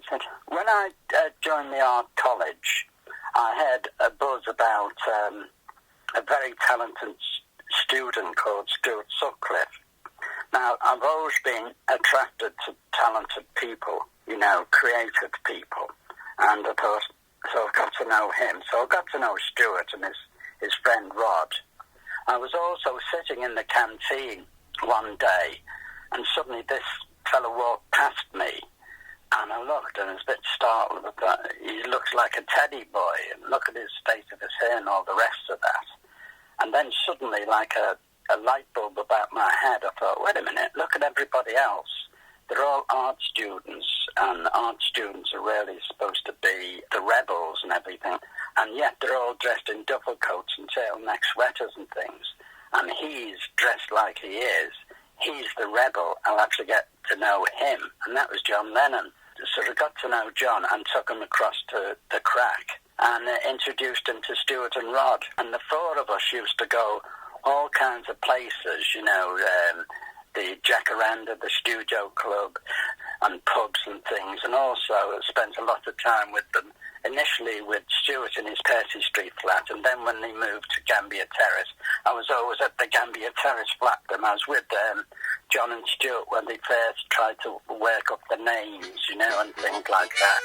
talented. When I joined the art college, I had a buzz about a very talented student called Stuart Sutcliffe. Now, I've always been attracted to talented people, you know, creative people. And of course, so I've got to know him. So I got to know Stuart and his friend Rod. I was also sitting in the canteen one day, and suddenly this fellow walked past me. And I looked and I was a bit startled. He looks like a teddy boy, and look at his state of his hair and all the rest of that. And then suddenly, like a light bulb about my head, I thought, wait a minute, look at everybody else. They're all art students, and art students are really supposed to be the rebels and everything. And yet they're all dressed in duffel coats and turtleneck sweaters and things. And he's dressed like he is. He's the rebel. I'll actually get to know him. And that was John Lennon. So I got to know John and took him across to the Crack and introduced him to Stuart and Rod. And the four of us used to go all kinds of places, you know, the Jacaranda, the Studio Club, and pubs and things. And also spent a lot of time with them, initially with Stuart in his Percy Street flat, and then when they moved to Gambier Terrace, I was always at the Gambier Terrace flat. And I was with John and Stuart when they first tried to work up the names, you know, and things like that.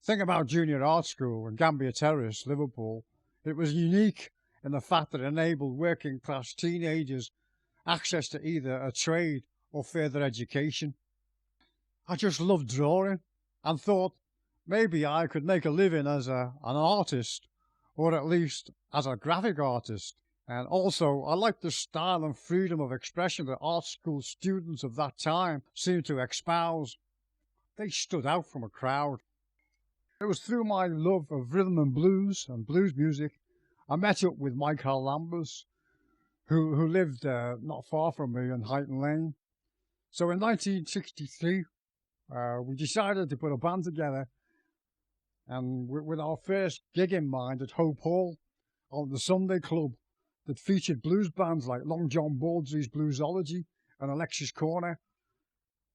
Thing about Junior Art School in Gambier Terrace, Liverpool, it was unique in the fact that it enabled working class teenagers access to either a trade or further education. I just loved drawing and thought maybe I could make a living as an artist, or at least as a graphic artist. And also, I liked the style and freedom of expression that art school students of that time seemed to espouse. They stood out from a crowd. It was through my love of rhythm and blues music, I met up with Michael Lambers, who lived not far from me in Highton Lane. So in 1963, we decided to put a band together, and with our first gig in mind at Hope Hall, on the Sunday Club, that featured blues bands like Long John Baldry's Bluesology and Alexis Corner.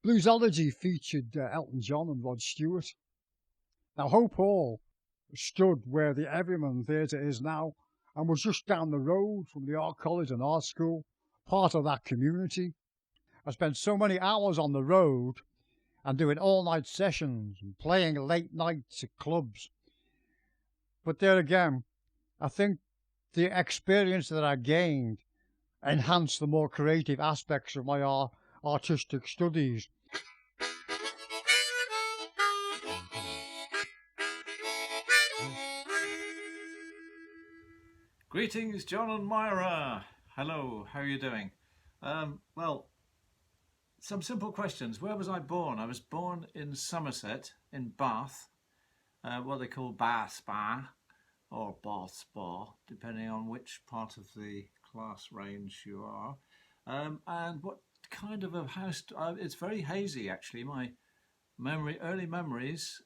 Bluesology featured Elton John and Rod Stewart. Now, Hope Hall stood where the Everyman Theatre is now and was just down the road from the Art College and Art School, part of that community. I spent so many hours on the road and doing all-night sessions and playing late nights at clubs. But there again, I think the experience that I gained enhanced the more creative aspects of my artistic studies. Greetings, John and Myra. Hello, how are you doing? Well, some simple questions. Where was I born? I was born in Somerset, in Bath, what they call Bath Spa, or Bath Spa, depending on which part of the class range you are. And what kind of a house? It's very hazy, actually. My early memories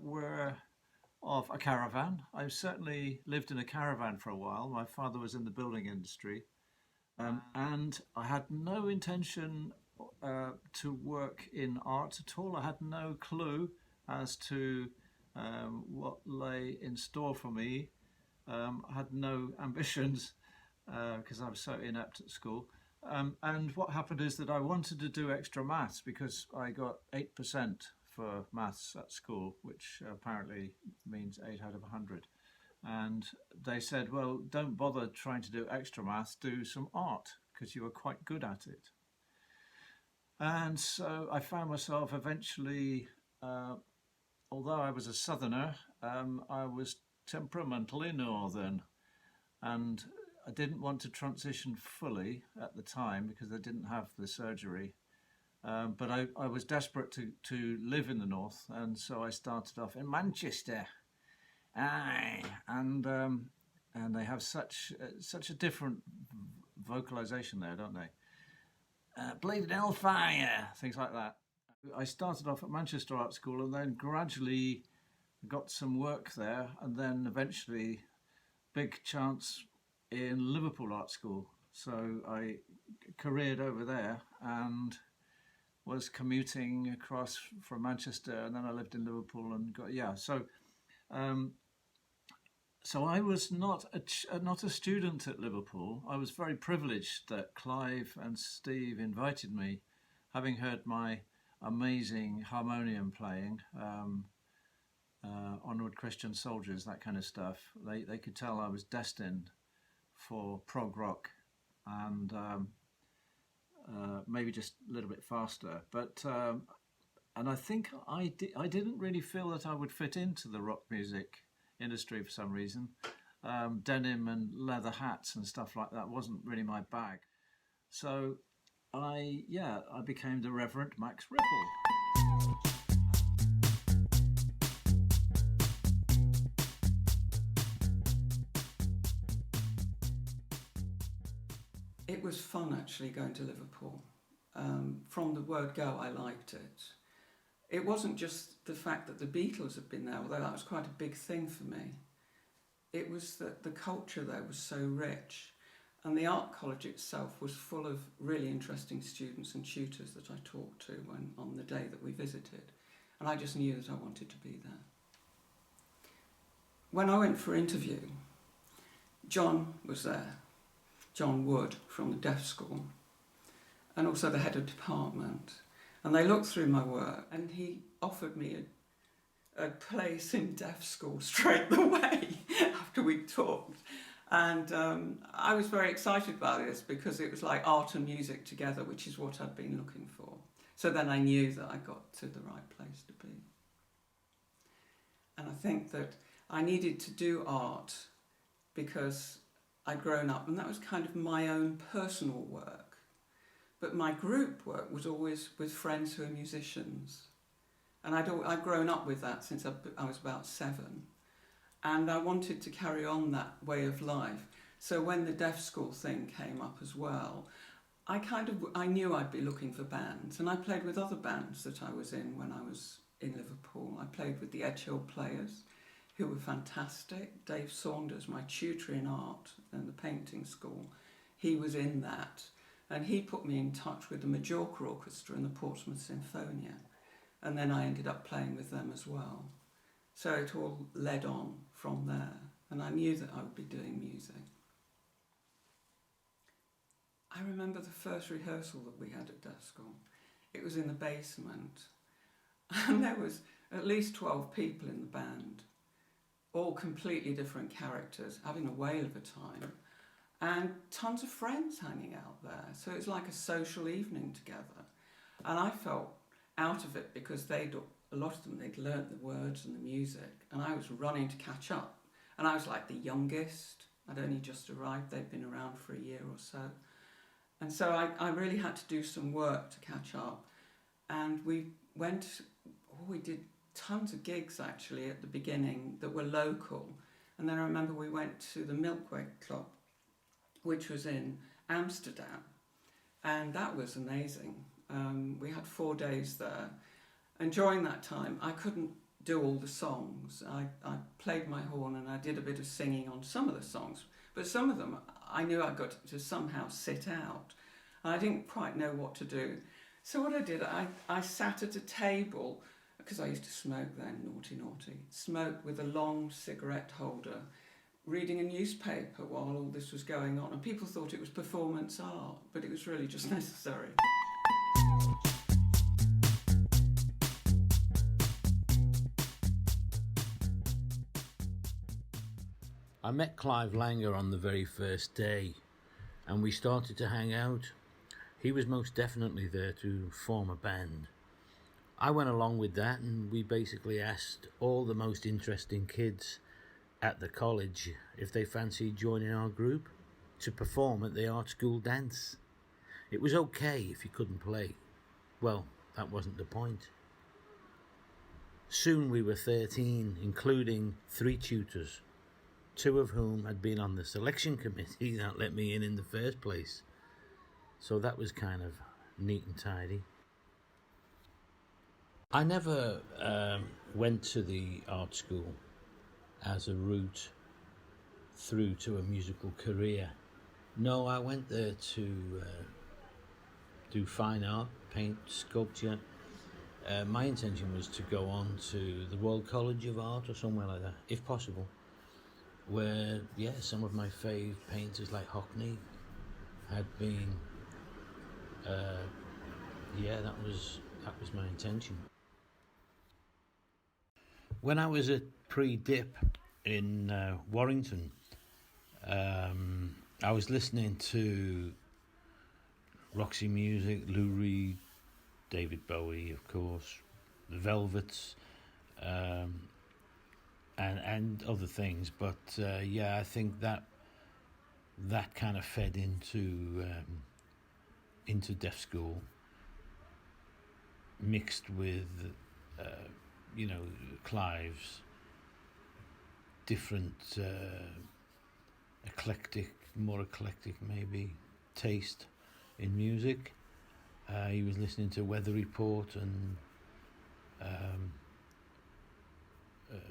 were of a caravan. I've certainly lived in a caravan for a while. My father was in the building industry, and I had no intention to work in art at all. I had no clue as to what lay in store for me. I had no ambitions because I was so inept at school. And what happened is that I wanted to do extra maths because I got 8% for maths at school, which apparently means 8 out of 100. And they said, well, don't bother trying to do extra maths, do some art because you were quite good at it. And so I found myself eventually, although I was a southerner, I was temperamentally northern, and I didn't want to transition fully at the time because I didn't have the surgery. But I was desperate to live in the north, and so I started off in Manchester. Aye, and they have such a different vocalization there, don't they? Bleeding hellfire, things like that. I started off at Manchester Art School and then gradually got some work there, and then eventually big chance in Liverpool Art School. So I careered over there and was commuting across from Manchester, and then I lived in Liverpool and So I was not a student at Liverpool. I was very privileged that Clive and Steve invited me, having heard my amazing harmonium playing, Onward Christian Soldiers, that kind of stuff. They could tell I was destined for prog rock and maybe just a little bit faster. But and I think I didn't really feel that I would fit into the rock music industry for some reason. Denim and leather hats and stuff like that wasn't really my bag. So I became the Reverend Max Ripple. It was fun actually going to Liverpool. From the word go, I liked it. It wasn't just the fact that the Beatles had been there, although that was quite a big thing for me. It was that the culture there was so rich, and the art college itself was full of really interesting students and tutors that I talked to on the day that we visited, and I just knew that I wanted to be there. When I went for interview, John was there, John Wood from the Deaf School, and also the head of department. And they looked through my work, and he offered me a place in Deaf School straight away after we talked. And I was very excited about this because it was like art and music together, which is what I'd been looking for. So then I knew that I got to the right place to be. And I think that I needed to do art because I'd grown up, and that was kind of my own personal work. But my group work was always with friends who are musicians. And I'd grown up with that since I was about 7. And I wanted to carry on that way of life. So when the Deaf School thing came up as well, I knew I'd be looking for bands. And I played with other bands that I was in when I was in Liverpool. I played with the Edge Hill Players, who were fantastic. Dave Saunders, my tutor in art and the painting school, he was in that. And he put me in touch with the Majorca Orchestra and the Portsmouth Sinfonia. And then I ended up playing with them as well. So it all led on from there. And I knew that I would be doing music. I remember the first rehearsal that we had at Deaf School. It was in the basement. And there was at least 12 people in the band, all completely different characters, having a whale of a time. And tons of friends hanging out there. So it was like a social evening together. And I felt out of it because a lot of them, they'd learnt the words and the music. And I was running to catch up. And I was like the youngest. I'd only just arrived. They'd been around for a year or so. And so I really had to do some work to catch up. And we did tons of gigs actually at the beginning that were local. And then I remember we went to the Milkway Club, which was in Amsterdam, and that was amazing. We had 4 days there, and during that time I couldn't do all the songs. I played my horn and I did a bit of singing on some of the songs, but some of them I knew I got to somehow sit out. I didn't quite know what to do. So what I did, I sat at a table, because I used to smoke then, naughty, smoked with a long cigarette holder, reading a newspaper while all this was going on, and people thought it was performance art, but it was really just necessary. I met Clive Langer on the very first day, and we started to hang out. He was most definitely there to form a band. I went along with that, and we basically asked all the most interesting kids at the college if they fancied joining our group to perform at the art school dance. It was okay if you couldn't play. Well, that wasn't the point. Soon we were 13, including 3 tutors, 2 of whom had been on the selection committee that let me in the first place. So that was kind of neat and tidy. I never went to the art school as a route through to a musical career. No, I went there to do fine art, paint, sculpture. My intention was to go on to the Royal College of Art or somewhere like that, if possible, where, yeah, some of my fave painters like Hockney had been. Yeah, that was my intention. When I was at pre-dip in Warrington, I was listening to Roxy Music, Lou Reed, David Bowie, of course, the Velvets, and other things. But yeah, I think that kind of fed into Deaf School, mixed with Clive's different more eclectic maybe taste in music. He was listening to Weather Report and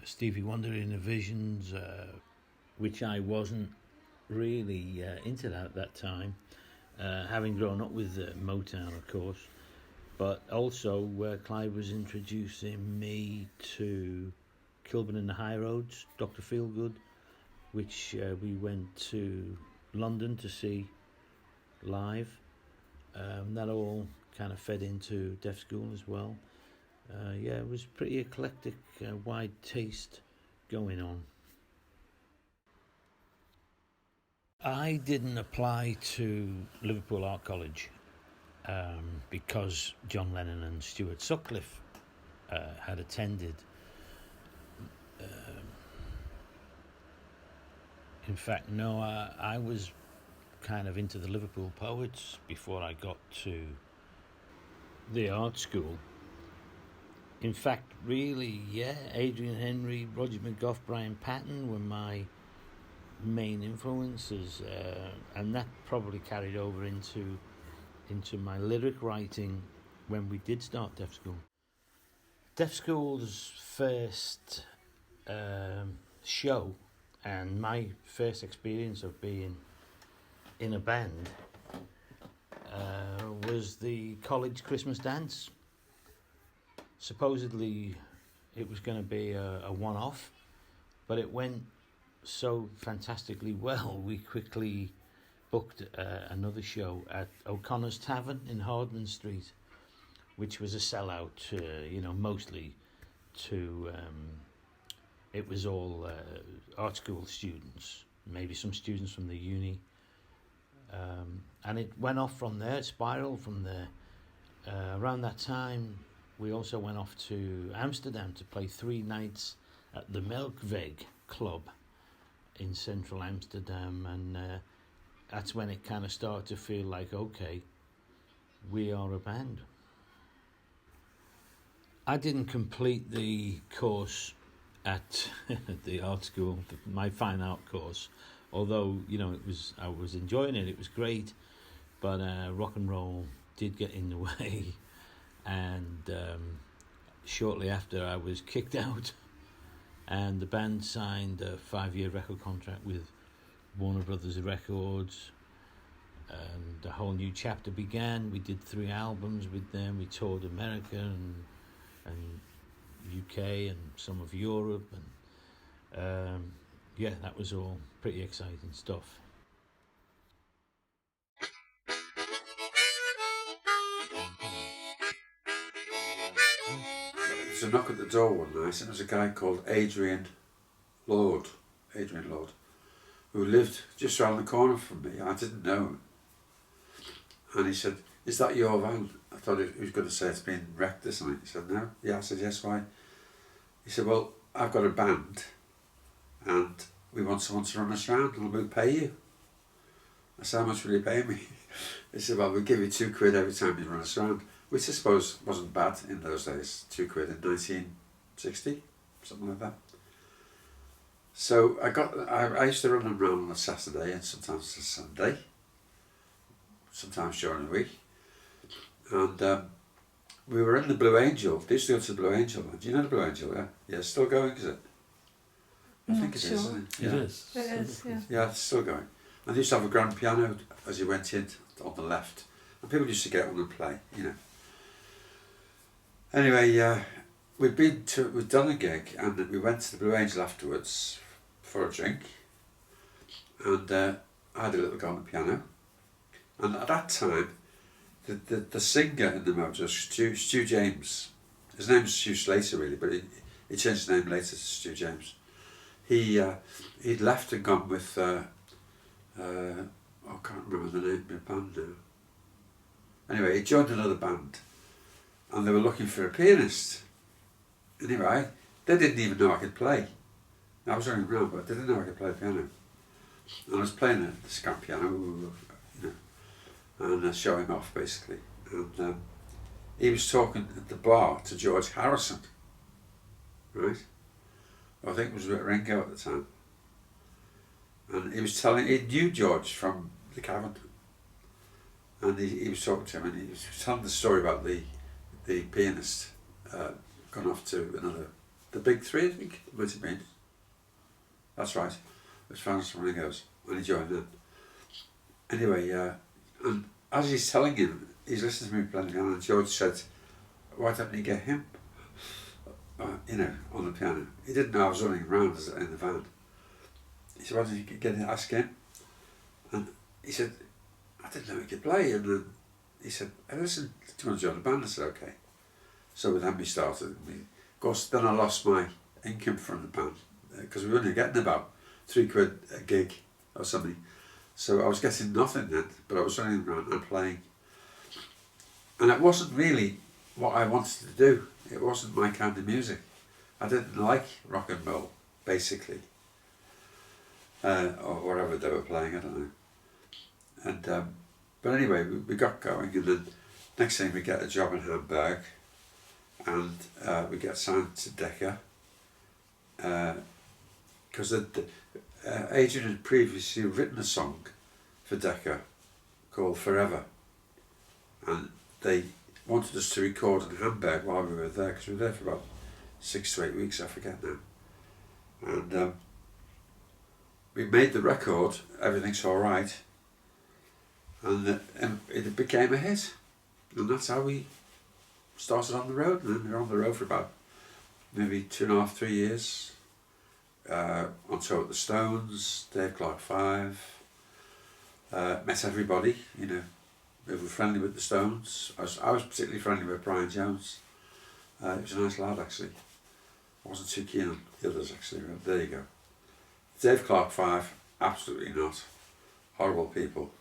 Stevie Wonder Innovations, which I wasn't really into at that time, having grown up with Motown, of course. But also, Clive was introducing me to Kilburn and the High Roads, Dr. Feelgood, which we went to London to see live. That all kind of fed into Deaf School as well. Yeah, it was pretty eclectic, wide taste going on. I didn't apply to Liverpool Art College because John Lennon and Stuart Sutcliffe had attended. In fact, no, I was kind of into the Liverpool poets before I got to the art school. In fact, really, yeah, Adrian Henry, Roger McGough, Brian Patton were my main influences, and that probably carried over into my lyric writing when we did start Deaf School. Deaf School's first show and my first experience of being in a band was the college Christmas dance. Supposedly it was going to be a one-off, but it went so fantastically well, we quickly booked another show at O'Connor's Tavern in Hardman Street, which was a sellout, mostly to, it was all art school students, maybe some students from the uni, and it went off from there, it spiraled from there. Around that time, we also went off to Amsterdam to play 3 nights at the Melkweg Club in central Amsterdam, and that's when it kind of started to feel like, okay, we are a band. I didn't complete the course at the art school, my fine art course, although, I was enjoying it, it was great, but rock and roll did get in the way, and shortly after I was kicked out, and the band signed a 5-year record contract with Warner Brothers Records, and a whole new chapter began. We did 3 albums with them. We toured America and UK and some of Europe, and yeah, that was all pretty exciting stuff. There was a knock at the door one night, and there was a guy called Adrian Lord, who lived just around the corner from me. I didn't know him. And he said, "Is that your van?" I thought he was going to say it's been wrecked or something. He said, "No." Yeah, I said, "Yes, why?" He said, "Well, I've got a band and we want someone to run us around and we'll pay you." I said, "How much will you pay me?" He said, "Well, we'll give you £2 every time you run us around," which I suppose wasn't bad in those days, £2 in 1960, something like that. So I used to run them around on a Saturday and sometimes a Sunday, sometimes during the week. And we were in the Blue Angel. They used to go to the Blue Angel. Do you know the Blue Angel? Yeah, yeah, it's still going, is it? I think it is, isn't it? Yeah. It is, yeah. Yeah, it's still going. And they used to have a grand piano as you went in on the left, and people used to get on and play, you know. Anyway, we'd done a gig, and we went to the Blue Angel afterwards for a drink, and I had a little go on the piano. And at that time, the singer in the Mojo, Stu James, his name was Stu Slater really, but he changed his name later to Stu James. He'd left and gone with, I can't remember the name of the band now. Anyway, he joined another band, and they were looking for a pianist. Anyway, they didn't even know I could play. I was running around, but they didn't know I could play the piano. And I was playing the scrap piano, you know, and showing off basically. And he was talking at the bar to George Harrison, right? I think it was with Ringo at the time. And he knew George from the Cavern. And he was talking to him, and he was telling the story about the pianist gone off to the big three, I think it might have been. That's right. It was Francis from Ringo's, when he joined in. Anyway, and as he's telling him, he's listening to me playing the piano, and George said, why don't you get him, you know, on the piano? He didn't know I was running around in the van. He said, why don't you ask him? And he said, I didn't know he could play. And then he said, hey, listen, do you want to join the band? I said, okay. So then we started. Of course, then I lost my income from the band, because we were only getting about £3 a gig or something. So I was getting nothing then, but I was running around and playing. And it wasn't really what I wanted to do. It wasn't my kind of music. I didn't like rock and roll, basically. Or whatever they were playing, I don't know. And but anyway, we got going, and then next thing we get a job in Hamburg, and we get signed to Decca, because Adrian had previously written a song for Decca called Forever, and they wanted us to record in Hamburg while we were there, because we were there for about 6 to 8 weeks, I forget now. And we made the record, Everything's Alright, and it became a hit, and that's how we started on the road. And then we were on the road for about maybe 2.5, 3 years, on tour with the Stones, Dave Clark 5, met everybody, you know. We were friendly with the Stones. I was particularly friendly with Brian Jones. He was a nice lad actually. I wasn't too keen on the others actually, but there you go. Dave Clark 5, absolutely not. Horrible people.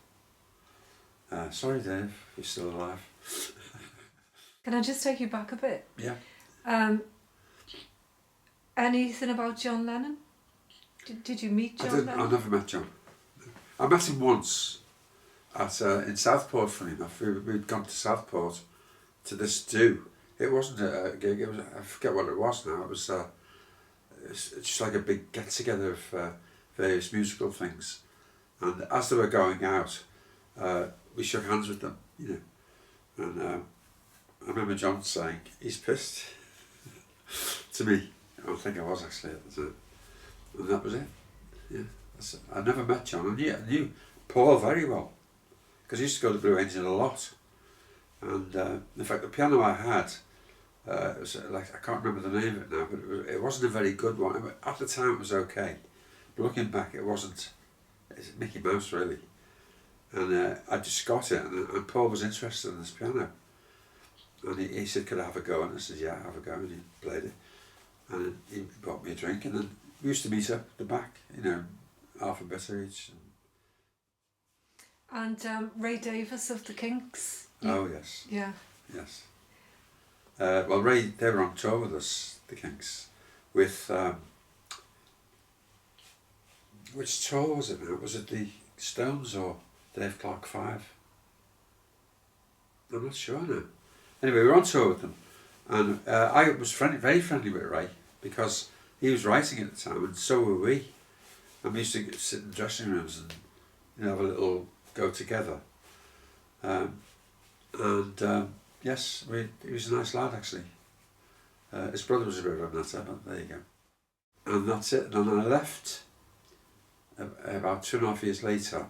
Sorry Dave, if you're still alive. Can I just take you back a bit? Yeah. Anything about John Lennon? Did you meet John Lennon? I never met John. I met him once in Southport, funny enough. We'd gone to Southport to this do. It wasn't a gig, it was, I forget what it was now. It was it's just like a big get together of various musical things. And as they were going out, we shook hands with them, you know. And I remember John saying, he's pissed to me. I think I was actually at the time. And that was it. Yeah. I never met John. I knew Paul very well, because he used to go to Blue Angel a lot. And in fact, the piano I had, it was like, I can't remember the name of it now, but it wasn't a very good one. At the time it was okay, but looking back it wasn't. It's Mickey Mouse really. And I just got it, and Paul was interested in this piano. And he said, could I have a go? And I said, yeah, have a go. And he played it. And he bought me a drink, and then we used to meet up at the back, you know, half a bitter each. And Ray Davies of the Kinks. Oh yes. Yeah. Yes. Well, Ray, they were on tour with us, the Kinks, with which tour was it now? Was it the Stones or Dave Clark 5? I'm not sure now. Anyway, we were on tour with them, and I was very friendly with Ray, because he was writing at the time, and so were we. And we used to sit in dressing rooms and, you know, have a little go together. Yes, he was a nice lad actually. His brother was a bit of a nutter, but there you go. And that's it. And I left about 2.5 years later,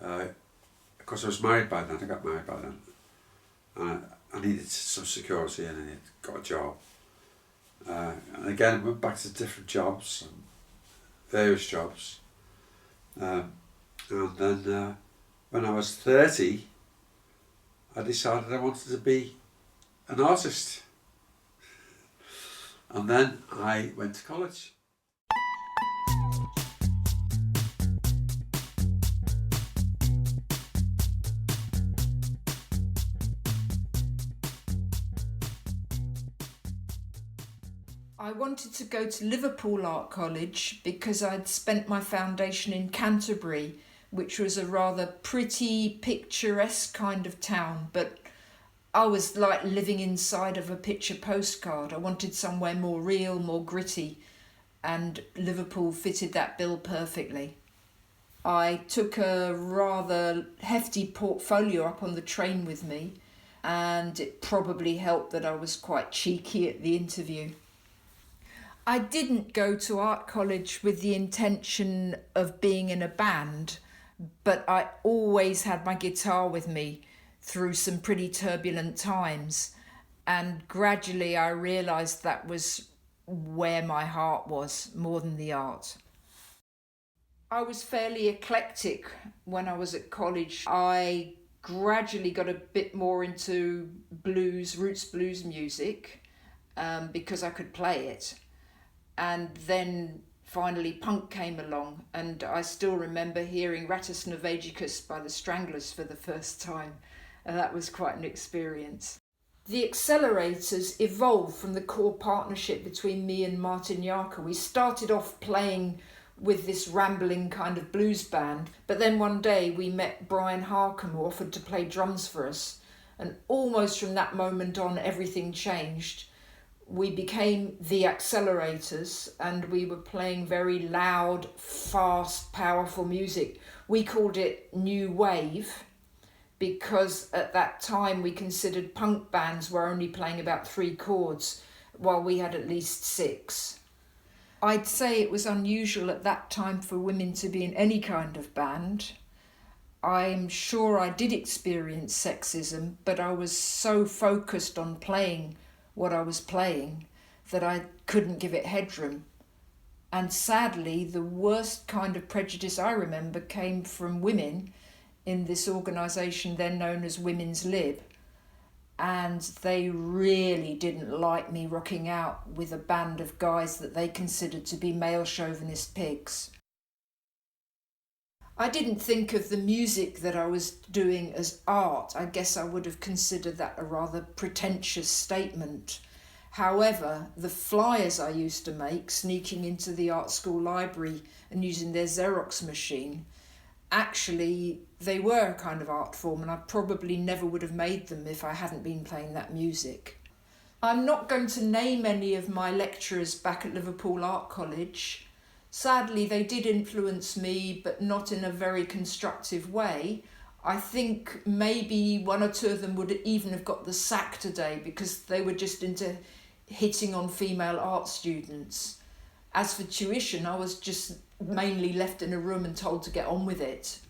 Of course, I was married by then. I got married by then. And I needed some security and I got a job. And again, I went back to different jobs, various jobs. And then when I was 30, I decided I wanted to be an artist. And then I went to college. I wanted to go to Liverpool Art College because I'd spent my foundation in Canterbury, which was a rather pretty, picturesque kind of town, but I was like living inside of a picture postcard. I wanted somewhere more real, more gritty, and Liverpool fitted that bill perfectly. I took a rather hefty portfolio up on the train with me, and it probably helped that I was quite cheeky at the interview. I didn't go to art college with the intention of being in a band, but I always had my guitar with me through some pretty turbulent times, and gradually I realised that was where my heart was more than the art. I was fairly eclectic when I was at college. I gradually got a bit more into blues, roots blues music, because I could play it. And then finally punk came along, and I still remember hearing Rattus Norvegicus by the Stranglers for the first time, and that was quite an experience. The Accelerators evolved from the core partnership between me and Martin Yarker. We started off playing with this rambling kind of blues band, but then one day we met Brian Harcombe, who offered to play drums for us, and almost from that moment on everything changed. We became the Accelerators, and we were playing very loud, fast, powerful music. We called it New Wave because at that time we considered punk bands were only playing about 3 chords, while we had at least 6. I'd say it was unusual at that time for women to be in any kind of band. I'm sure I did experience sexism, but I was so focused on playing what I was playing that I couldn't give it headroom. And sadly, the worst kind of prejudice I remember came from women in this organisation then known as Women's Lib, and they really didn't like me rocking out with a band of guys that they considered to be male chauvinist pigs. I didn't think of the music that I was doing as art. I guess I would have considered that a rather pretentious statement. However, the flyers I used to make, sneaking into the art school library and using their Xerox machine, actually, they were a kind of art form, and I probably never would have made them if I hadn't been playing that music. I'm not going to name any of my lecturers back at Liverpool Art College. Sadly, they did influence me, but not in a very constructive way. I think maybe 1 or 2 of them would even have got the sack today because they were just into hitting on female art students. As for tuition, I was just mainly left in a room and told to get on with it.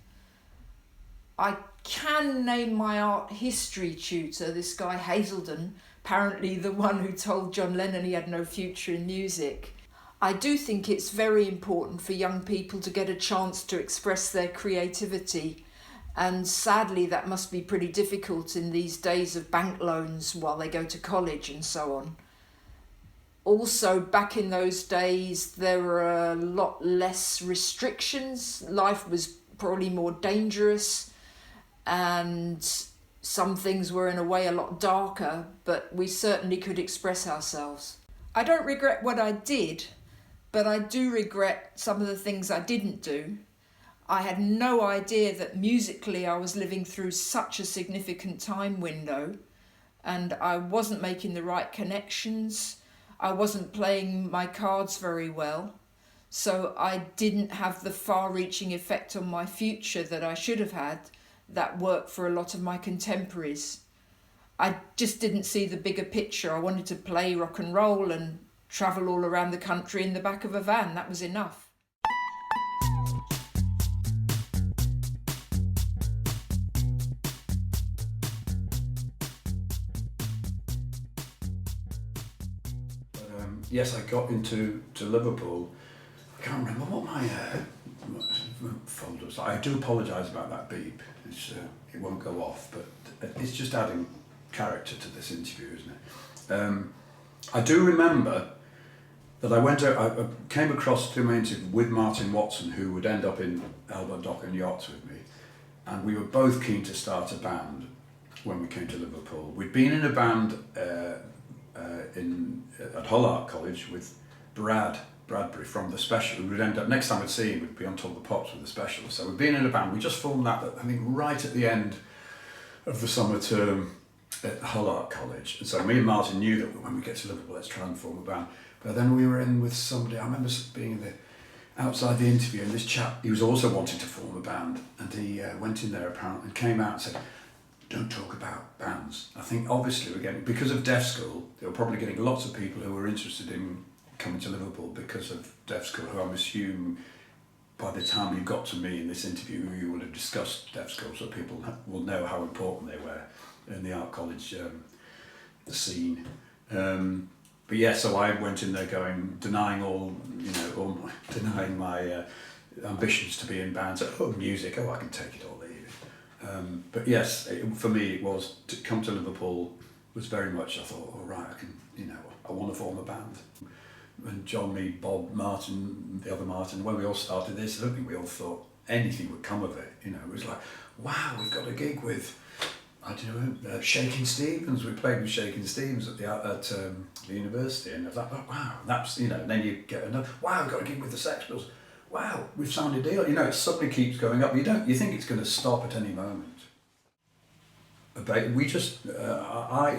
I can name my art history tutor, this guy Hazelden, apparently the one who told John Lennon he had no future in music. I do think it's very important for young people to get a chance to express their creativity, and sadly that must be pretty difficult in these days of bank loans while they go to college and so on. Also, back in those days there were a lot less restrictions. Life was probably more dangerous, and some things were in a way a lot darker, but we certainly could express ourselves. I don't regret what I did, but I do regret some of the things I didn't do. I had no idea that musically I was living through such a significant time window, and I wasn't making the right connections. I wasn't playing my cards very well, so I didn't have the far-reaching effect on my future that I should have had that worked for a lot of my contemporaries. I just didn't see the bigger picture. I wanted to play rock and roll and travel all around the country in the back of a van. That was enough. yes, I got into Liverpool. I can't remember what my folder was. I do apologise about that beep. It won't go off, but it's just adding character to this interview, isn't it? I do remember that I came across to my interview with Martin Watson, who would end up in Dock and Yachts with me, and we were both keen to start a band when we came to Liverpool. We'd been in a band at Hull Art College with Bradbury from The Special. We'd end up, next time we'd see him, we'd be on Top of the Pops with The Special. So we'd been in a band. We just formed that, I think, right at the end of the summer term at Hull Art College. And so me and Martin knew that when we get to Liverpool, let's try and form a band. But then we were in with somebody, I remember being outside the interview, and this chap, he was also wanting to form a band, and he went in there apparently and came out and said, don't talk about bands. I think obviously we're getting, because of Deaf School, they were probably getting lots of people who were interested in coming to Liverpool because of Deaf School, who I'm assuming by the time you got to me in this interview, you would have discussed Deaf School, so people will know how important they were in the art college the scene. But yeah, so I went in there denying denying my ambitions to be in bands. Music, I can take it or leave it. But yes, for me it was to come to Liverpool was very much, I thought, all right, I want to form a band. And John, me, Bob, Martin, the other Martin, when we all started this, I don't think we all thought anything would come of it. It was like, wow, we've got a gig with, I don't know, Shakin' Stevens. We played with Shakin' Stevens at the university, and I thought, oh, wow, that's, then you get another, wow, we've got a gig with the Sex Pistols. Wow, we've signed a deal. It suddenly keeps going up. You think it's going to stop at any moment. But we just, I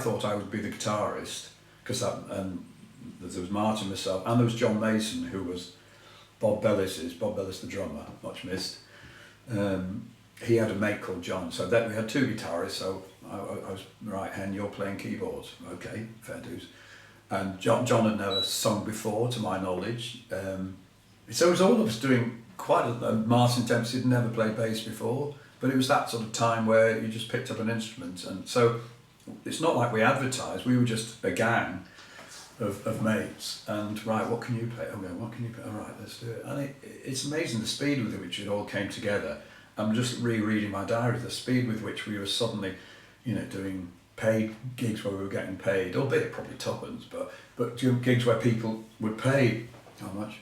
thought I would be the guitarist, because there was Martin, myself, and there was John Mason, who was Bob Bellis the drummer, much missed. He had a mate called John, so then we had two guitarists, so I was right hand, you're playing keyboards. Okay, fair dues. And John had never sung before, to my knowledge. So it was all of us doing quite Martin Dempsey had never played bass before, but it was that sort of time where you just picked up an instrument. And so it's not like we advertised, we were just a gang of mates, and right, what can you play? Okay, what can you play? All right, let's do it. And it's amazing the speed with which it all came together. I'm just rereading my diary, the speed with which we were suddenly, doing paid gigs where we were getting paid, albeit probably tuppence, but gigs where people would pay, how much?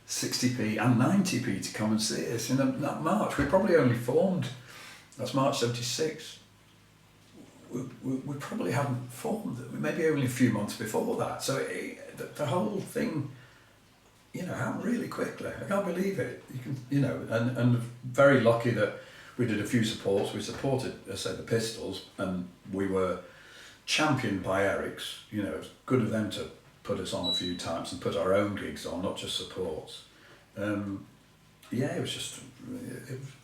60p and 90p to come and see us in that March. We probably only formed, that's March 76. We probably hadn't formed, maybe only a few months before that. So the whole thing, happened really quickly. I can't believe it. And very lucky that we did a few supports. We supported, the Pistols, and we were championed by Eric's. It was good of them to put us on a few times and put our own gigs on, not just supports. It was just,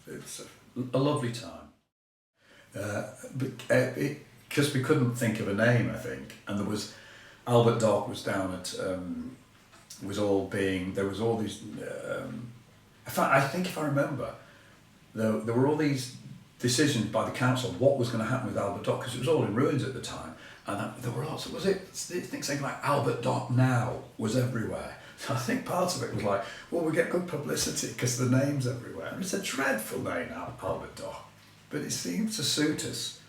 it was a lovely time. Because we couldn't think of a name, I think, and there was, Albert Dock was down at, there was all these, in fact, I think if I remember, there were all these decisions by the council what was going to happen with Albert Dock, because it was all in ruins at the time, and there were lots, things like Albert Dock now was everywhere. So I think part of it was like, well, we get good publicity because the name's everywhere. And it's a dreadful name now, Albert Dock, but it seemed to suit us.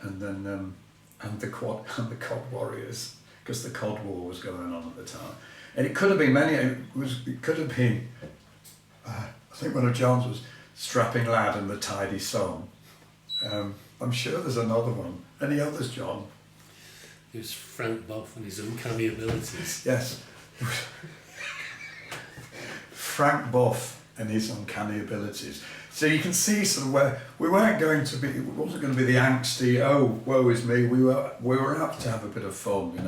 And then, and the Cod Warriors, because the Cod War was going on at the time. And it could have been it could have been, I think one of John's was Strapping Lad and the Tidy Song. I'm sure there's another one. Any others, John? It was Frank Boff and his uncanny abilities. Yes. Frank Boff and his uncanny abilities. So you can see sort of where we weren't going to be, it wasn't going to be the angsty, oh, woe is me, we were out to have a bit of fun,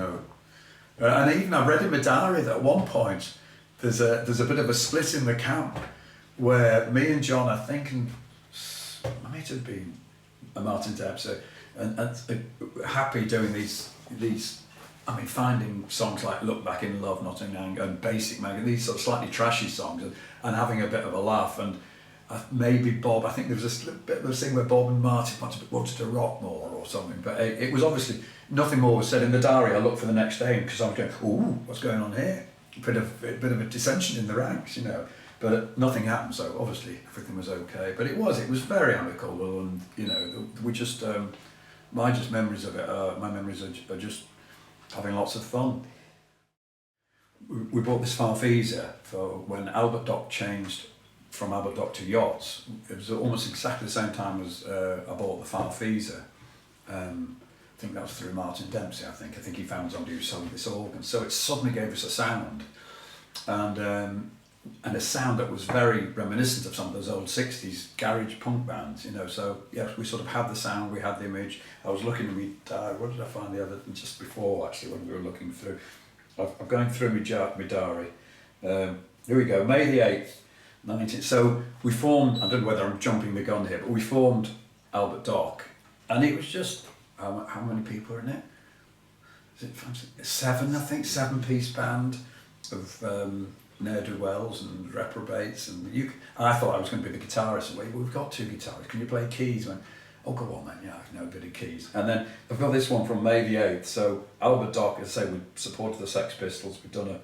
and even I read in my diary that at one point there's a bit of a split in the camp where me and John, I think, and I might have been Martin Dempsey, and happy doing these finding songs like Look Back in Love, Not in Anger, and Basic Mag, and these sort of slightly trashy songs, and having a bit of a laugh, and maybe Bob, I think there was this bit of a thing where Bob and Martin wanted to rock more or something, but it was obviously, nothing more was said in the diary. I looked for the next day because I was going, ooh, what's going on here? A bit of a dissension in the ranks, you know, but nothing happened, so obviously everything was okay. But it was very amicable, and, you know, we just, my memories of it, my memories are just having lots of fun. We bought this Farfisa for when Albert Dock changed from Albert Dock to Yachts. It was almost exactly the same time as I bought the Farfisa. I think that was through Martin Dempsey, I think he found somebody who was selling this organ. So it suddenly gave us a sound, and a sound that was very reminiscent of some of those old 60s garage punk bands, you know. So yes, we sort of had the sound, we had the image. I was looking at me diary, what did I find the other, just before actually when we were looking through. I'm going through my diary. Here we go, May the 8th, 19. So we formed, I don't know whether I'm jumping the gun here, but we formed Albert Dock, and it was just, how many people are in it? Is it 7, I think, 7-piece band of ne'er-do-wells and reprobates, and I thought I was going to be the guitarist. We've got 2 guitarists, can you play keys? I went, oh, go on then, yeah, I know a bit of keys. And then I've got this one from May the 8th. So Albert Dock, as I say, we supported the Sex Pistols. We've done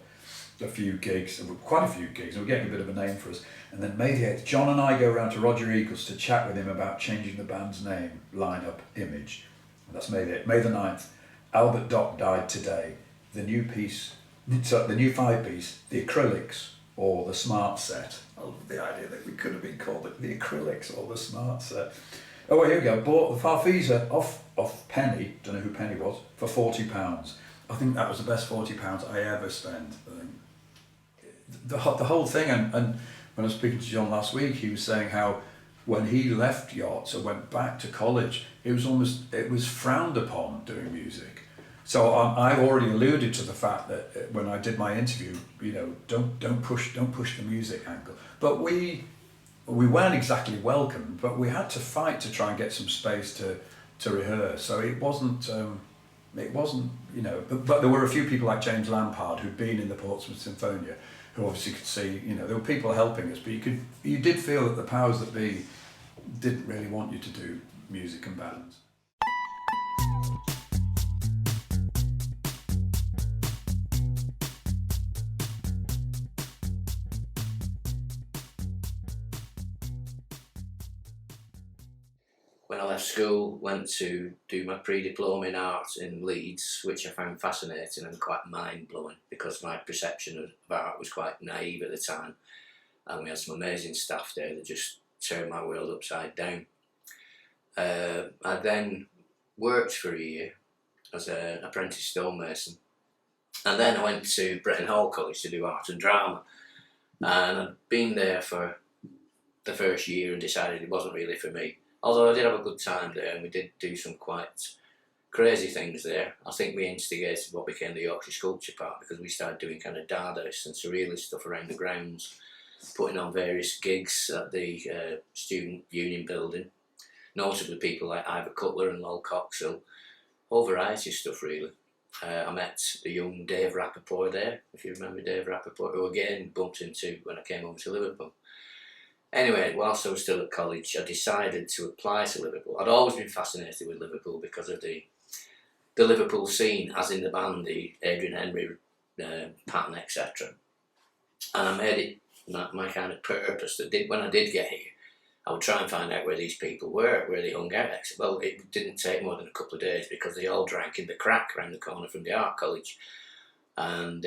a few gigs, quite a few gigs, and we're getting a bit of a name for us. And then May the 8th, John and I go around to Roger Eagles to chat with him about changing the band's name, lineup, image. And that's May the 8th. May the 9th, Albert Dock died today. The new 5-piece, the Acrylics or the Smart Set. I love the idea that we could have been called the Acrylics or the Smart Set. Oh, well, here we go. Bought the Farfisa off Penny, don't know who Penny was, for £40. I think that was the best £40 I ever spent. The whole thing, and when I was speaking to John last week, he was saying how when he left Yachts or went back to college, it was frowned upon doing music. So I've already alluded to the fact that when I did my interview, you know, don't push the music angle. But we weren't exactly welcome, but we had to fight to try and get some space to rehearse. So it wasn't, you know, but there were a few people like James Lampard who'd been in the Portsmouth Sinfonia, who obviously could see, you know, there were people helping us, but you did feel that the powers that be didn't really want you to do music and bands. When I left school, went to do my pre-diploma in art in Leeds, which I found fascinating and quite mind-blowing because my perception of art was quite naive at the time, and we had some amazing staff there that just turned my world upside down. I then worked for a year as an apprentice stonemason, and then I went to Bretton Hall College to do art and drama, and I'd been there for the first year and decided it wasn't really for me. Although I did have a good time there, and we did do some quite crazy things there. I think we instigated what became the Yorkshire Sculpture Park because we started doing kind of Dadaist and surrealist stuff around the grounds, putting on various gigs at the Student Union building, notably people like Ivor Cutler and Lol Coxhill, whole variety of stuff really. I met the young Dave Rappaport there, if you remember Dave Rappaport, who again bumped into when I came over to Liverpool. Anyway, whilst I was still at college, I decided to apply to Liverpool. I'd always been fascinated with Liverpool because of the Liverpool scene, as in the band, the Adrian Henry pattern, etc. And I made it my kind of purpose that when I did get here, I would try and find out where these people were, where they hung out. Well, it didn't take more than a couple of days because they all drank in the crack around the corner from the art college. And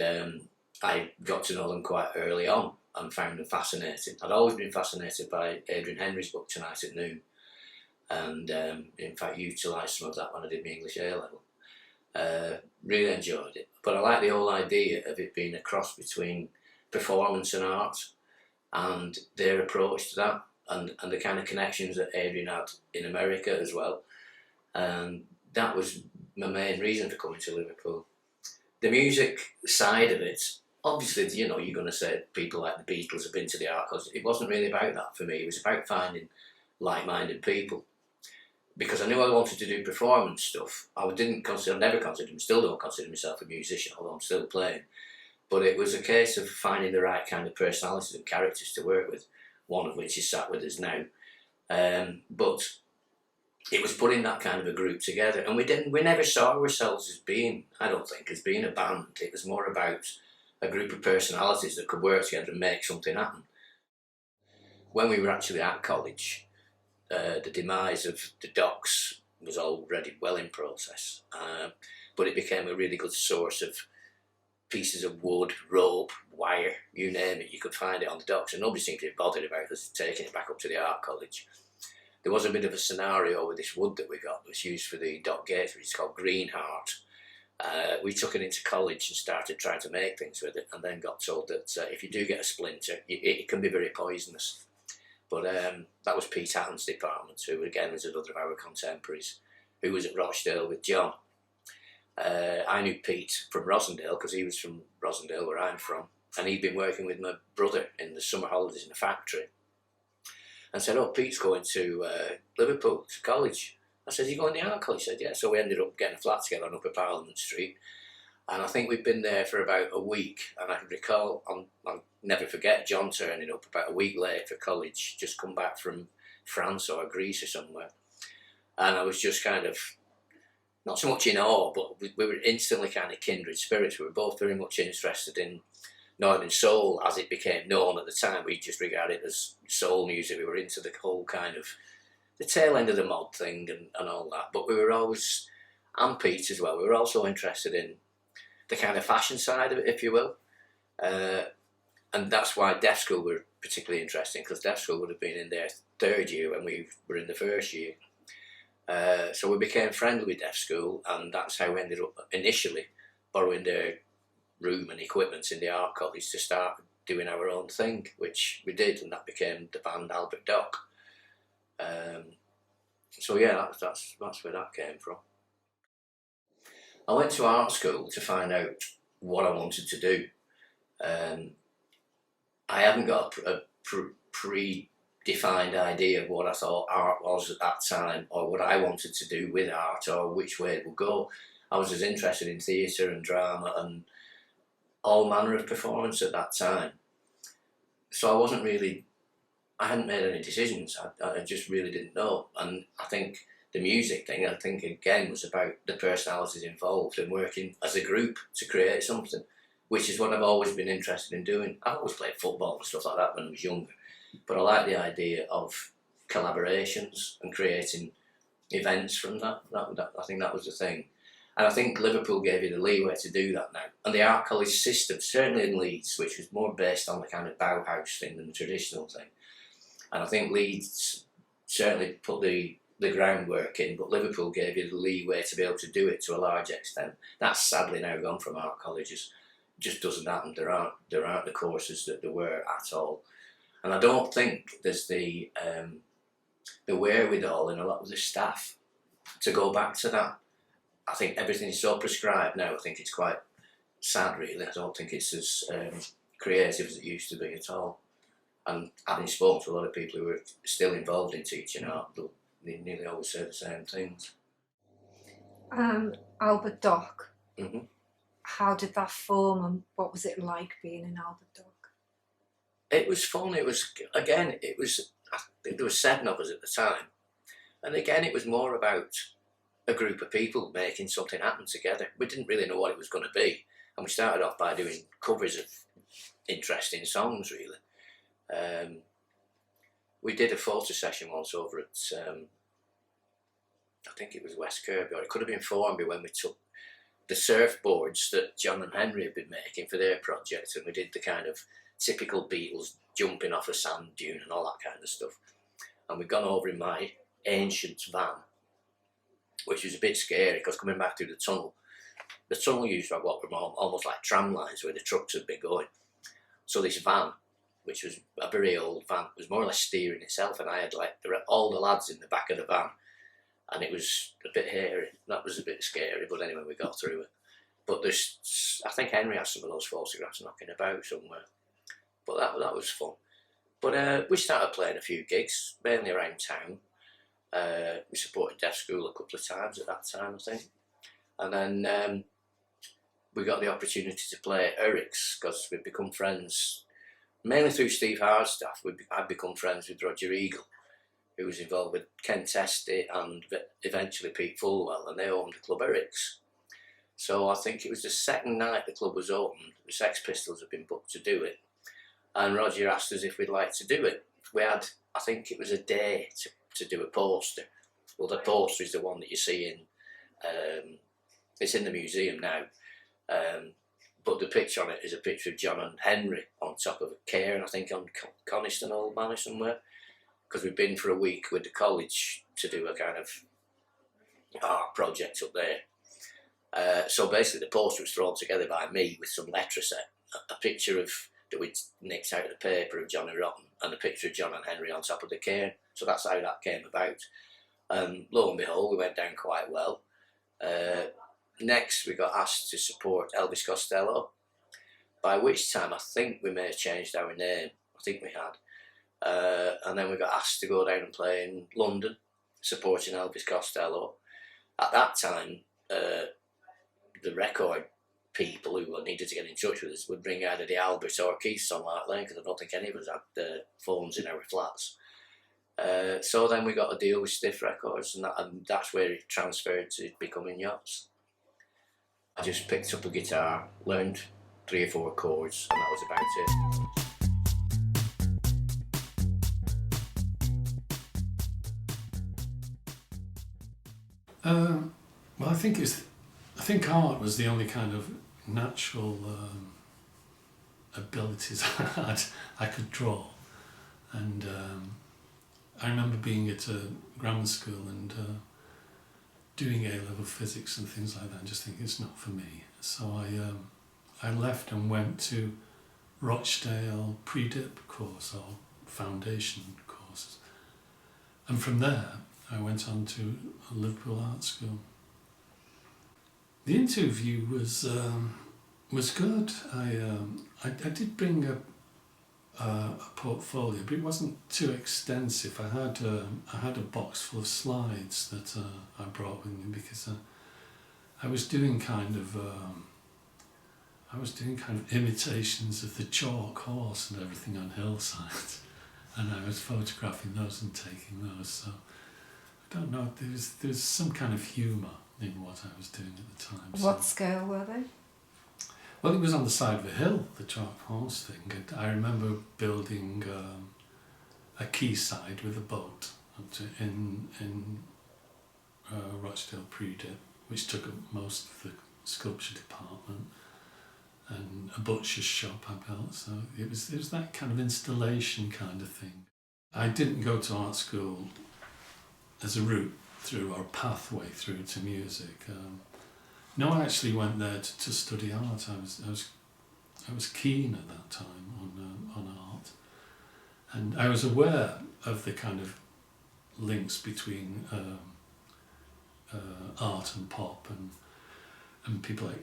I got to know them quite early on and found them fascinating. I'd always been fascinated by Adrian Henry's book Tonight at Noon, and in fact utilised some of that when I did my English A-level. Really enjoyed it, but I like the whole idea of it being a cross between performance and art, and their approach to that, and the kind of connections that Adrian had in America as well. And that was my main reason for coming to Liverpool. The music side of it, obviously, you know, you're going to say people like the Beatles have been to the art college. It wasn't really about that for me. It was about finding like-minded people. Because I knew I wanted to do performance stuff. I never considered, still don't consider myself a musician, although I'm still playing. But it was a case of finding the right kind of personalities and characters to work with. one of which is sat with us now. But it was putting that kind of a group together, and we never saw ourselves as being, I don't think, as being a band. It was more about a group of personalities that could work together and make something happen. When we were actually at college, the demise of the docks was already well in process, but it became a really good source of pieces of wood, rope, wire, you name it, you could find it on the docks, and nobody seemed to be bothered about us taking it back up to the art college. There was a bit of a scenario with this wood that we got that was used for the dock gates, which is called Greenheart. We took it into college and started trying to make things with it, and then got told that if you do get a splinter, it can be very poisonous. But that was Pete Hatton's department, who again was another of our contemporaries, who was at Rochdale with John. I knew Pete from Rosendale because he was from Rosendale, where I'm from, and he'd been working with my brother in the summer holidays in the factory. And said, "Oh, Pete's going to Liverpool to college." I said, "You going to the art college?" He said, "Yeah." So we ended up getting a flat together on Upper Parliament Street, and I think we'd been there for about a week. And I can recall, I'll never forget John turning up about a week late for college, just come back from France or Greece or somewhere, and I was just kind of not so much in awe, but we were instantly kind of kindred spirits. We were both very much interested in Northern Soul, as it became known at the time. We just regarded it as soul music. We were into the whole kind of the tail end of the mod thing and all that. But we were always, and Pete as well, we were also interested in the kind of fashion side of it, if you will. And that's why Deaf School were particularly interesting, because Deaf School would have been in their third year when we were in the first year. So we became friendly with Deaf School, and that's how we ended up initially borrowing their room and equipment in the art college to start doing our own thing, which we did, and that became the band Albert Dock. So yeah, that's where that came from. I went to art school to find out what I wanted to do. I hadn't got a predefined idea of what I thought art was at that time, or what I wanted to do with art, or which way it would go. I was as interested in theatre and drama and all manner of performance at that time. So I hadn't made any decisions. I just really didn't know. And I think the music thing, I think again, was about the personalities involved and working as a group to create something, which is what I've always been interested in doing. I've always played football and stuff like that when I was younger, but I like the idea of collaborations and creating events from that. I think that was the thing. And I think Liverpool gave you the leeway to do that now. And the art college system, certainly in Leeds, which was more based on the kind of Bauhaus thing than the traditional thing. And I think Leeds certainly put the groundwork in, but Liverpool gave you the leeway to be able to do it to a large extent. That's sadly now gone from art colleges. It just doesn't happen. There aren't the courses that there were at all. And I don't think there's the wherewithal in a lot of the staff to go back to that. I think everything is so prescribed now. I think it's quite sad, really. I don't think it's as creative as it used to be at all. And having spoken to a lot of people who are still involved in teaching art, they nearly always say the same things. Albert Dock. Mm-hmm. How did that form, and what was it like being in Albert Dock? It was fun. It was, again, I think there were 7 of us at the time. And again, it was more about a group of people making something happen together. We didn't really know what it was going to be, and we started off by doing covers of interesting songs, really. We did a photo session once over at I think it was West Kirby, or it could have been Formby, when we took the surfboards that John and Henry had been making for their project, and we did the kind of typical Beatles jumping off a sand dune and all that kind of stuff. And we'd gone over in my ancient van, which was a bit scary, because coming back through the tunnel used to have what were almost like tram lines where the trucks had been going. So this van, which was a very old van, was more or less steering itself, and I had all the lads in the back of the van, and it was a bit hairy. That was a bit scary, but anyway, we got through it. But I think Henry has some of those photographs knocking about somewhere. But that was fun. But we started playing a few gigs, mainly around town. We supported Deaf School a couple of times at that time, I think. And then we got the opportunity to play at Eric's, because we'd become friends mainly through Steve Hardstaff, I'd become friends with Roger Eagle, who was involved with Ken Testy and eventually Pete Fulwell, and they owned the Club Eric's. So I think it was the second night the club was opened, the Sex Pistols had been booked to do it, and Roger asked us if we'd like to do it. We had, I think it was a day to do a poster. Well, the poster is the one that you see in, it's in the museum now, but the picture on it is a picture of John and Henry on top of a cairn, I think on Coniston Old Manor somewhere, because we'd been for a week with the college to do a kind of art project up there. So basically the poster was thrown together by me with some letter set, a picture of that we'd nicked out of the paper of Johnny Rotten and a picture of John and Henry on top of the cairn. So that's how that came about. Lo and behold, we went down quite well. Next, we got asked to support Elvis Costello, by which time I think we may have changed our name. I think we had. And then we got asked to go down and play in London, supporting Elvis Costello. At that time, the record people who needed to get in touch with us would ring either the Albert or Keith on Lark Lane, because I don't think any of us had phones in our flats. So then we got a deal with Stiff Records, and that's where it transferred to becoming Yachts. I just picked up a guitar, learned 3 or 4 chords, and that was about it. Well, I think art was the only kind of natural abilities I had. I could draw, and I remember being at a grammar school and doing A-level physics and things like that, and just thinking it's not for me. So I left and went to Rochdale pre-dip course or foundation courses, and from there I went on to Liverpool Art School. The interview was good. I did bring a portfolio, but it wasn't too extensive. I had a box full of slides that I brought with me because I was doing kind of imitations of the chalk horse and everything on hillsides, and I was photographing those and taking those. So I don't know. There was some kind of humour in what I was doing at the time. What scale were they? Well, it was on the side of a hill, the chalk horse thing. I remember building a quayside with a boat in Rochdale pre-dip, which took up most of the sculpture department, and a butcher's shop I built. So it was that kind of installation kind of thing. I didn't go to art school as a route through or pathway through to music. No, I actually went there to study art. I was keen at that time on art, and I was aware of the kind of links between art and pop, and people like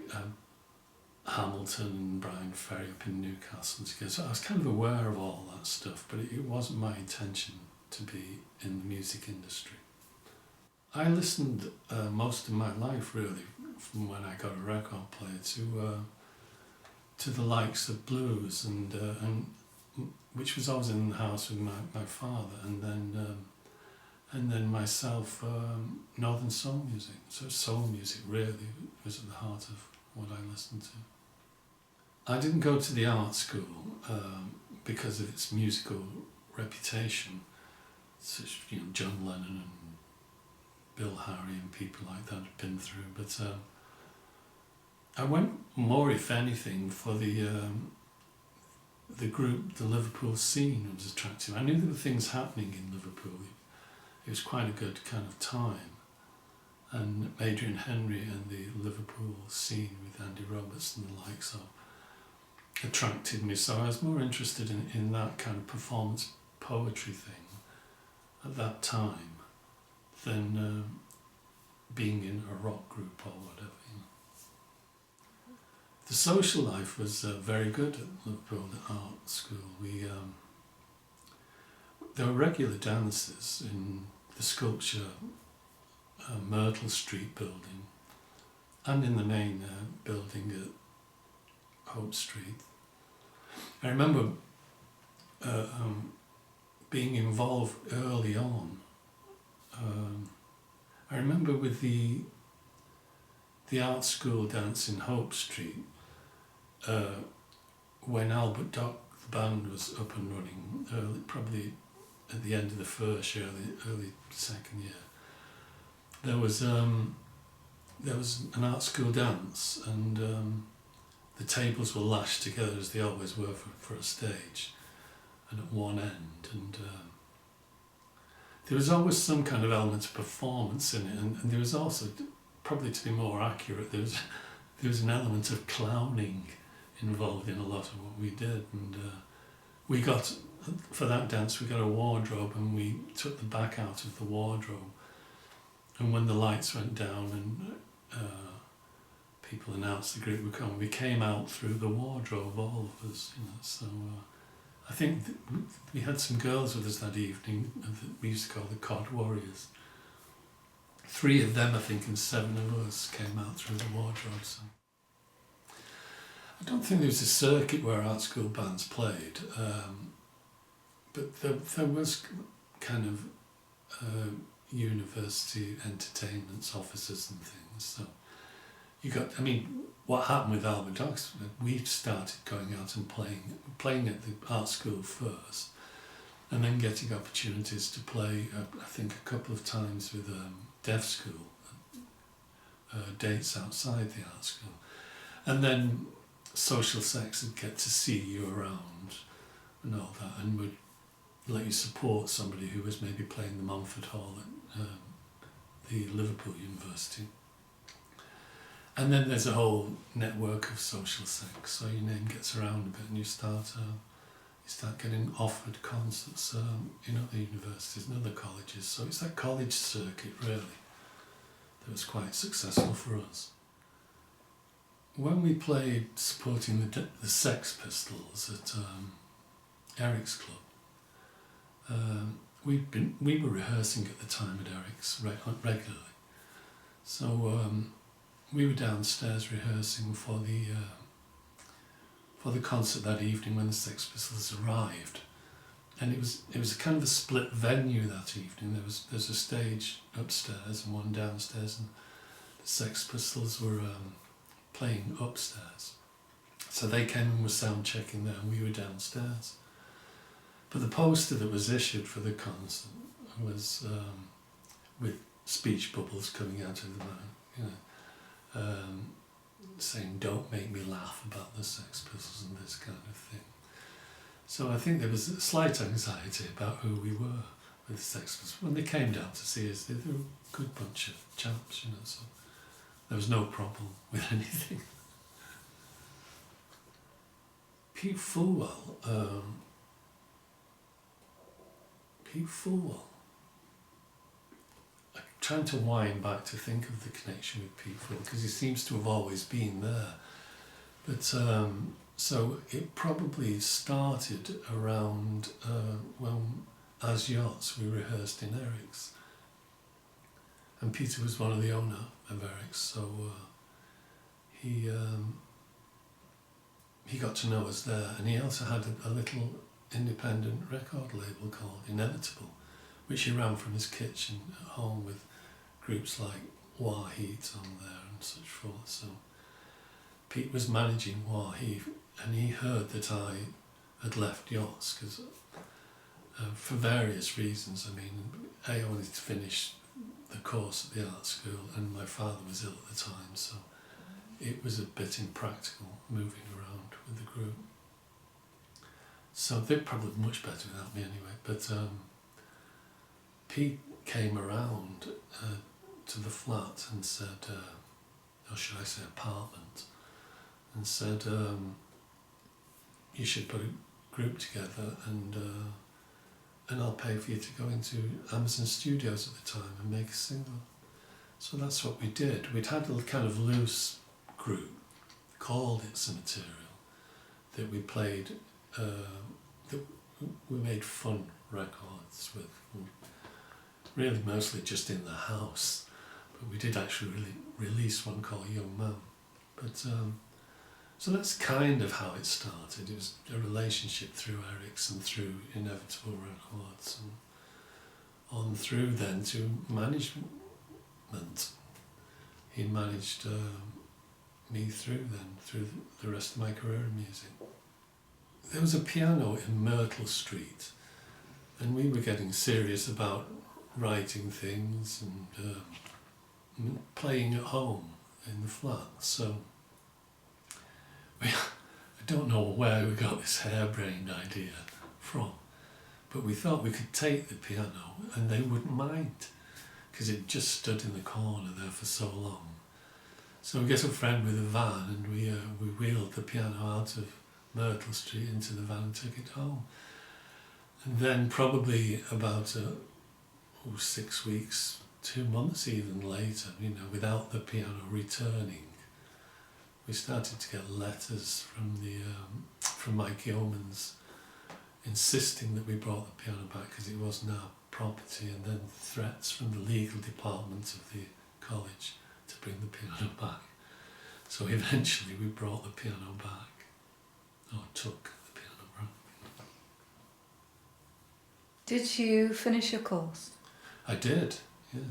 Hamilton and Brian Ferry up in Newcastle together. So I was kind of aware of all that stuff, but it wasn't my intention to be in the music industry. I listened most of my life, really, from when I got a record player to the likes of blues and which was always in the house with my father, and then myself, Northern soul music. So soul music really was at the heart of what I listened to. I didn't go to the art school because of its musical reputation, such John Lennon and Bill Harry and people like that had been through, but I went more, if anything, for the group, the Liverpool scene was attractive. I knew there were things happening in Liverpool. It was quite a good kind of time, and Adrian Henry and the Liverpool scene with Andy Roberts and the likes of attracted me, so I was more interested in that kind of performance poetry thing at that time than being in a rock group or whatever. The social life was very good at Liverpool Art School. There were regular dances in the sculpture Myrtle Street building and in the main building at Hope Street. I remember being involved early on. I remember with the art school dance in Hope Street, when Albert Dock, the band, was up and running, probably at the end of the first year, early second year, there was an art school dance, and the tables were lashed together as they always were for a stage, and at one end, and there was always some kind of element of performance in it, and there was also, probably to be more accurate, there was an element of clowning involved in a lot of what we did, and we got, for that dance, we got a wardrobe, and we took the back out of the wardrobe, and when the lights went down and people announced the group were coming, we came out through the wardrobe, all of us, so I think we had some girls with us that evening that we used to call the Cod Warriors. 3 of them, I think, and 7 of us came out through the wardrobe. So I don't think there was a circuit where art school bands played, but there was kind of university entertainments, offices and things. So you got, I mean, what happened with Albert Docks, we started going out and playing at the art school first, and then getting opportunities to play, I think, a couple of times with Deaf School, dates outside the art school. And then Social Sex would get to see you around and all that, and would let you support somebody who was maybe playing the Montfort Hall at the Liverpool University. And then there's a whole network of Social Sex, so your name gets around a bit, and you start getting offered concerts in other universities and other colleges. So it's that college circuit, really, that was quite successful for us. When we played supporting the Sex Pistols at Eric's club, we were rehearsing at the time at Eric's regularly. So we were downstairs rehearsing for the concert that evening when the Sex Pistols arrived, and it was a kind of a split venue that evening. There's a stage upstairs and one downstairs, and the Sex Pistols were playing upstairs. So they came and were sound checking there, and we were downstairs. But the poster that was issued for the concert was with speech bubbles coming out of the mouth, saying, "Don't make me laugh about the Sex Pistols," and this kind of thing. So I think there was a slight anxiety about who we were with the Sex Pistols. When they came down to see us, they were a good bunch of chaps, so there was no problem with anything. Pete Fulwell, I'm trying to wind back to think of the connection with Pete Fulwell, because he seems to have always been there. But so it probably started around when, as Yachts, we rehearsed in Eric's. And Peter was one of the owner of Eric's, so he got to know us there, and he also had a little independent record label called Inevitable, which he ran from his kitchen at home with groups like War Heat on there and such forth. So Pete was managing War Heat, and he heard that I had left Yachts because for various reasons. I mean, I wanted to finish the course at the art school, and my father was ill at the time, so it was a bit impractical moving around with the group. So they're probably much better without me anyway. But Pete came around to the flat and said, or should I say apartment, and said, you should put a group together, and I'll pay for you to go into Amazon Studios at the time and make a single. So that's what we did. We'd had a kind of loose group, called It's a Material, that we played, that we made fun records with, really mostly just in the house. But we did actually release one called Young Man. But So that's kind of how it started. It was a relationship through Eric's and through Inevitable Records, and on through then to management. He managed me through the rest of my career in music. There was a piano in Myrtle Street, and we were getting serious about writing things and playing at home in the flat. So I don't know where we got this harebrained idea from, but we thought we could take the piano and they wouldn't mind, because it just stood in the corner there for so long. So we get a friend with a van, and we wheeled the piano out of Myrtle Street into the van and took it home. And then probably about 6 weeks, 2 months even later, without the piano returning, we started to get letters from Mike Yeomans insisting that we brought the piano back because it was now property, and then threats from the legal department of the college to bring the piano back. So eventually we brought the piano back, or took the piano back. Did you finish your course? I did, yeah.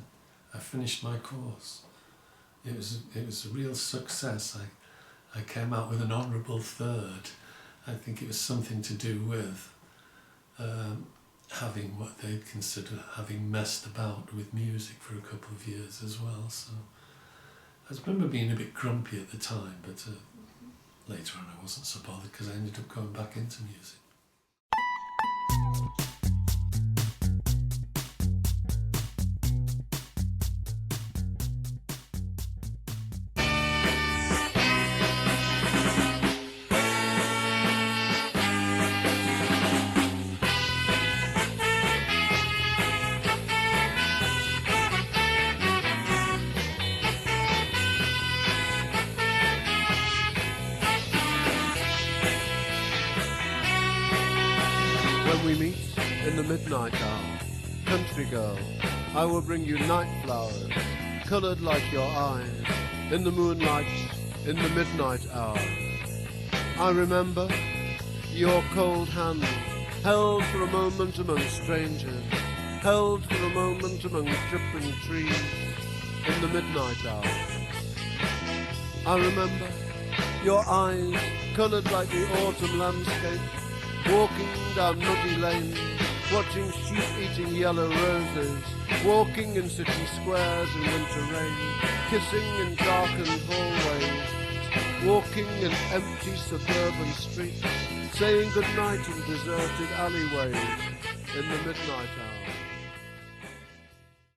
I finished my course. It was a real success. I came out with an honourable third. I think it was something to do with having what they'd consider having messed about with music for a couple of years as well. So I remember being a bit grumpy at the time, but later on I wasn't so bothered because I ended up going back into music. When we meet in the midnight hour, country girl, I will bring you night flowers, coloured like your eyes, in the moonlight, in the midnight hour. I remember your cold hand, held for a moment among strangers, held for a moment among dripping trees, in the midnight hour. I remember your eyes, coloured like the autumn landscape, walking down muddy lanes, watching sheep eating yellow roses, walking in city squares in winter rain, kissing in darkened hallways, walking in empty suburban streets, saying goodnight in deserted alleyways in the midnight hour.